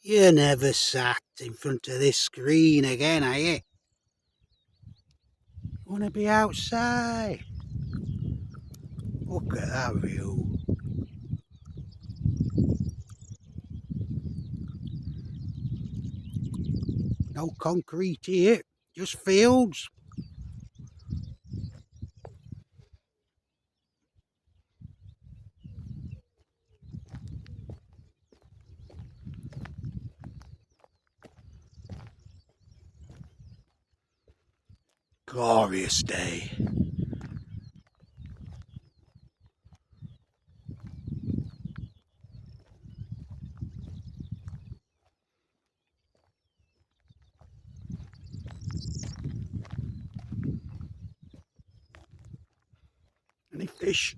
You never sat in front of this screen again, are you? Want to be outside? Look at that view. No concrete here, just fields. Glorious day. Any fish?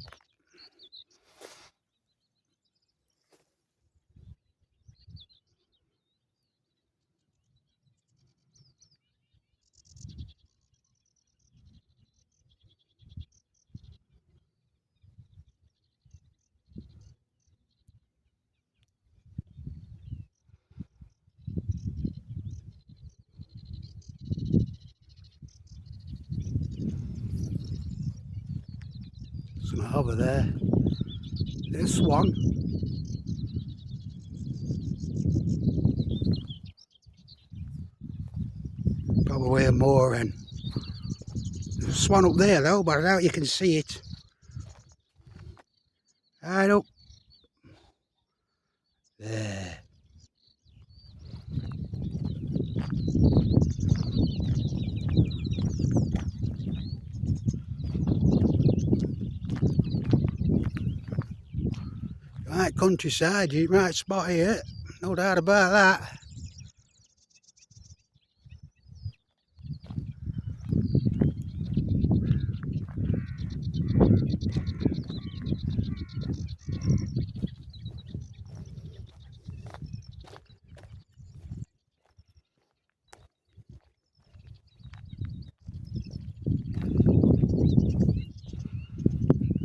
Something over there. This one. Probably a moorhen. There's a swan up there though, but I doubt you can see it. Right up there. Right, countryside, you might spot it, no doubt about that.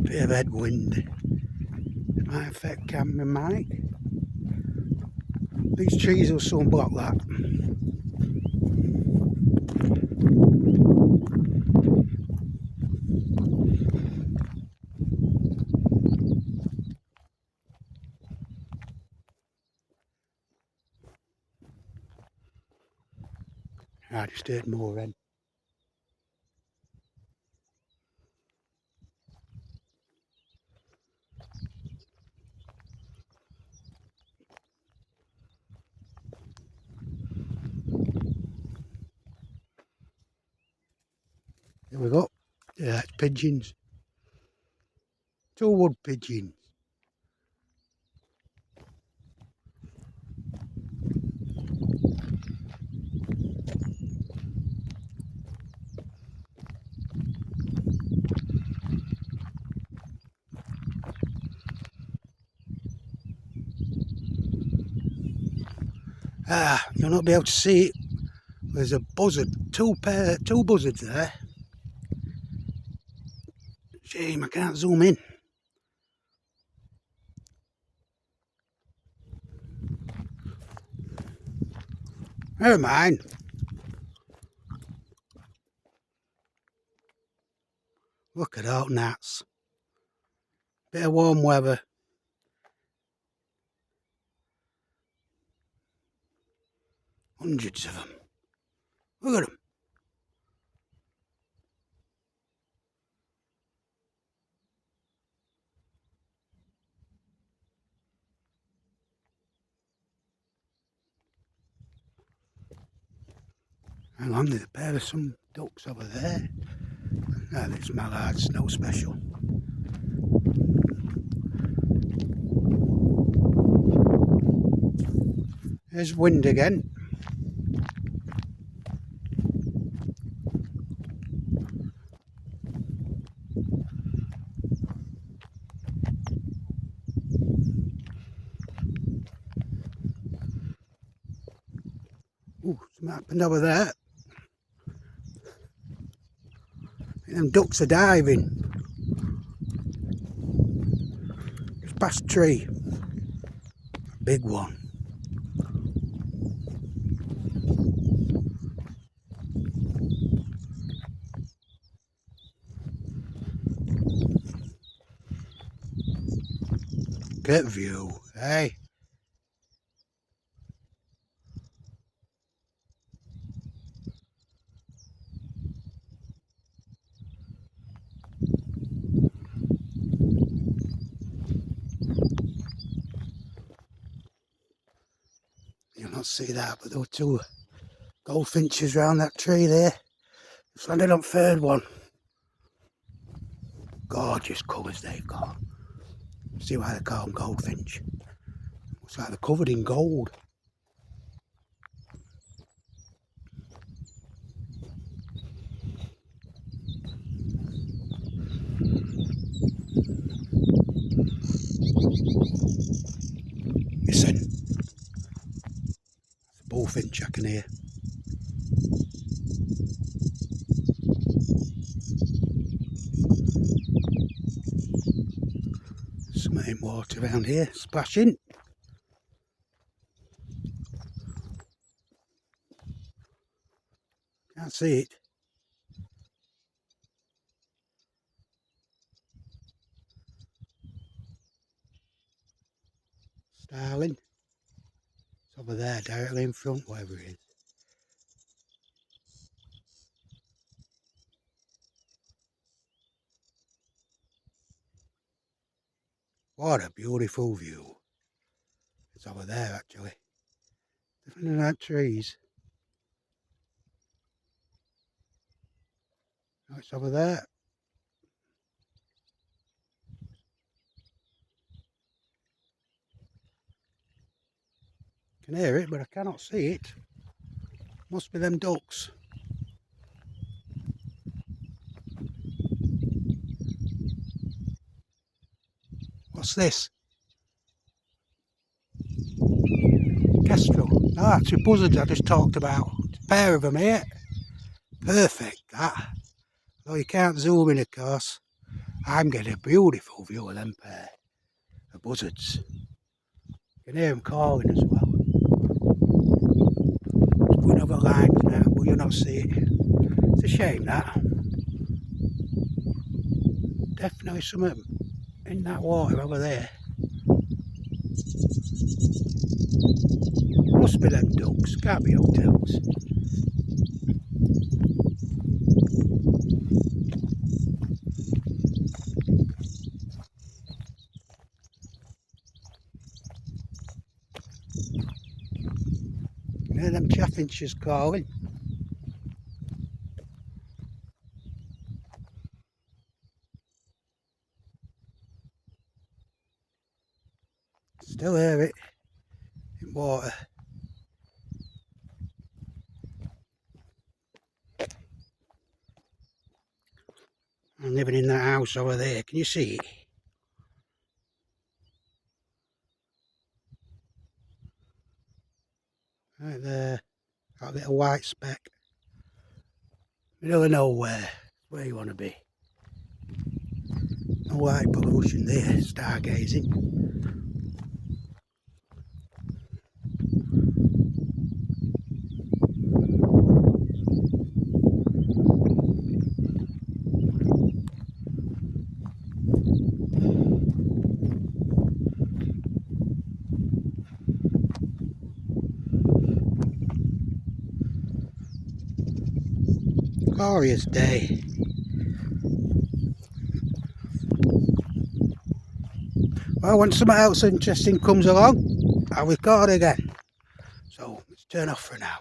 Bit of headwind. Might affect camera mic. These trees will soon block that. I just heard more then. There we go. Yeah, that's pigeons. 2 wood pigeons. You'll not be able to see it. There's a buzzard, two buzzards there. Shame I can't zoom in. Never mind. Look at all gnats. Bit of warm weather. Hundreds of them. Look at them. Hang on, there's a pair of some ducks over there. No, there's mallards, no special. There's wind again. Ooh, something happened over there. Them ducks are diving. Just past a tree. Big one. Look at view, hey? You'll not see that, but there were two goldfinches round that tree there. Just landed on third one. Gorgeous colours they've got. See why they call them goldfinch. Looks like they're covered in gold. Listen. It's a bullfinch I can hear. Some ain't water around here, splashing. Can't see it. Starling. It's over there, directly in front, wherever it is. What a beautiful view. It's over there actually. Different than that trees. No, it's over there. I can hear it, but I cannot see it. Must be them ducks. What's this? Kestrel. No, that's the buzzards I just talked about. It's a pair of them here. Perfect, that. Though you can't zoom in, of course. I'm getting a beautiful view of them pair of buzzards. You can hear them calling as well. It's going over lines now, but you'll not see it. It's a shame that. Definitely something in that water over there. Must be them ducks, can't be hotels. Yeah, them chaffinches calling. Still hear it in water. I'm living in that house over there, can you see it? Right there, got a little white speck. Middle of nowhere, where you want to be. No light pollution there, stargazing. Glorious day. Well, when something else interesting comes along, I'll record again. So let's turn off for now.